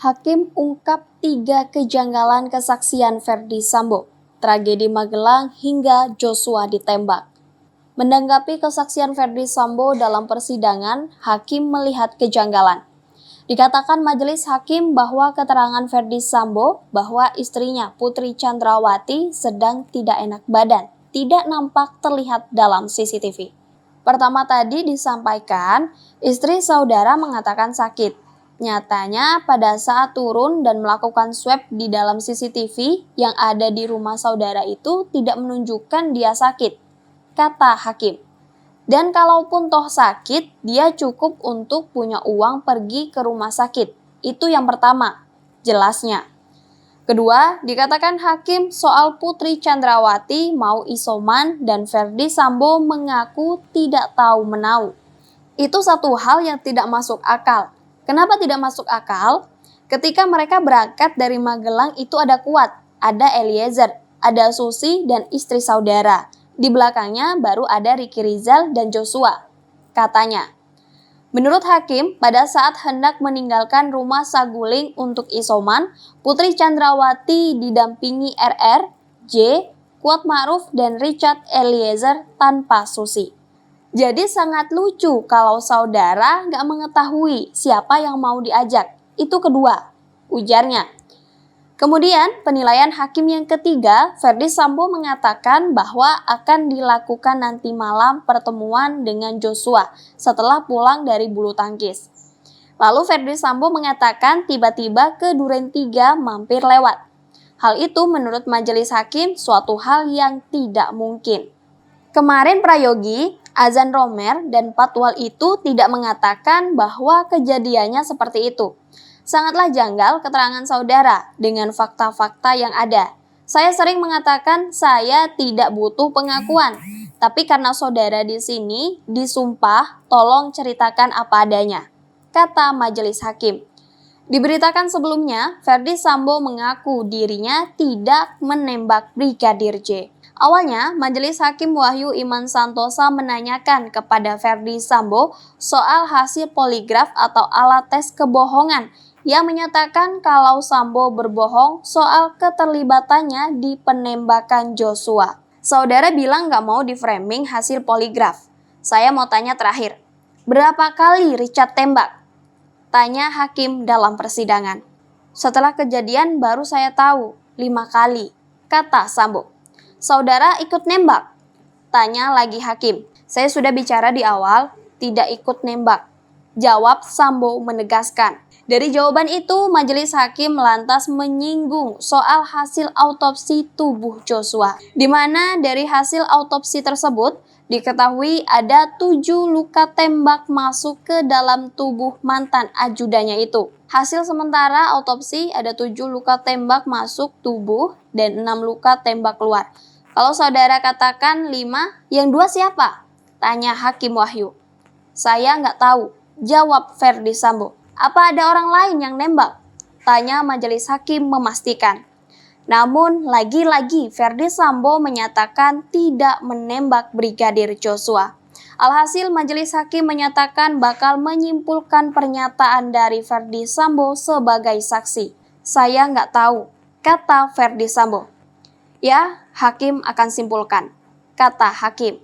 Hakim ungkap 3 kejanggalan kesaksian Ferdy Sambo, tragedi Magelang hingga Joshua ditembak. Menanggapi kesaksian Ferdy Sambo dalam persidangan, hakim melihat kejanggalan. Dikatakan majelis hakim bahwa keterangan Ferdy Sambo bahwa istrinya Putri Chandrawati sedang tidak enak badan tidak nampak terlihat dalam CCTV. Pertama tadi disampaikan, istri saudara mengatakan sakit. Nyatanya pada saat turun dan melakukan swab di dalam CCTV yang ada di rumah saudara itu tidak menunjukkan dia sakit, kata hakim. Dan kalaupun toh sakit, dia cukup untuk punya uang pergi ke rumah sakit. Itu yang pertama, jelasnya. Kedua, dikatakan hakim soal Putri Chandrawati mau isoman dan Ferdy Sambo mengaku tidak tahu menau. Itu satu hal yang tidak masuk akal. Kenapa tidak masuk akal? Ketika mereka berangkat dari Magelang itu ada Kuat, ada Eliezer, ada Susi dan istri saudara. Di belakangnya baru ada Ricky Rizal dan Joshua. Katanya, menurut hakim, pada saat hendak meninggalkan rumah Saguling untuk isoman, Putri Chandrawati didampingi RR, J, Kuat Ma'ruf, dan Richard Eliezer tanpa Susi. Jadi sangat lucu kalau saudara nggak mengetahui siapa yang mau diajak. Itu kedua, ujarnya. Kemudian penilaian hakim yang ketiga, Ferdy Sambo mengatakan bahwa akan dilakukan nanti malam pertemuan dengan Joshua setelah pulang dari bulu tangkis. Lalu Ferdy Sambo mengatakan tiba-tiba ke Duren 3 mampir lewat. Hal itu menurut majelis hakim suatu hal yang tidak mungkin. Kemarin Prayogi, Azan Romer, dan Patwal itu tidak mengatakan bahwa kejadiannya seperti itu. Sangatlah janggal keterangan saudara dengan fakta-fakta yang ada. Saya sering mengatakan saya tidak butuh pengakuan, tapi karena saudara di sini disumpah, tolong ceritakan apa adanya, kata majelis hakim. Diberitakan sebelumnya, Ferdy Sambo mengaku dirinya tidak menembak Brigadir J. Awalnya, Majelis Hakim Wahyu Iman Santosa menanyakan kepada Ferdy Sambo soal hasil poligraf atau alat tes kebohongan yang menyatakan kalau Sambo berbohong soal keterlibatannya di penembakan Joshua. Saudara bilang nggak mau di-framing hasil poligraf. Saya mau tanya terakhir, berapa kali Richard tembak? Tanya hakim dalam persidangan. Setelah kejadian baru saya tahu, 5 kali, kata Sambo. Saudara ikut nembak? Tanya lagi hakim. Saya sudah bicara di awal, tidak ikut nembak. Jawab Sambo menegaskan. Dari jawaban itu, majelis hakim lantas menyinggung soal hasil autopsi tubuh Joshua. Di mana dari hasil autopsi tersebut, diketahui ada 7 luka tembak masuk ke dalam tubuh mantan ajudannya itu. Hasil sementara autopsi ada 7 luka tembak masuk tubuh dan 6 luka tembak keluar. Kalau saudara katakan 5, yang 2 siapa? Tanya Hakim Wahyu. Saya nggak tahu, jawab Ferdy Sambo. Apa ada orang lain yang nembak? Tanya majelis hakim memastikan. Namun lagi-lagi Ferdy Sambo menyatakan tidak menembak Brigadir Joshua. Alhasil majelis hakim menyatakan bakal menyimpulkan pernyataan dari Ferdy Sambo sebagai saksi. Saya nggak tahu, kata Ferdy Sambo. Ya, hakim akan simpulkan, kata hakim.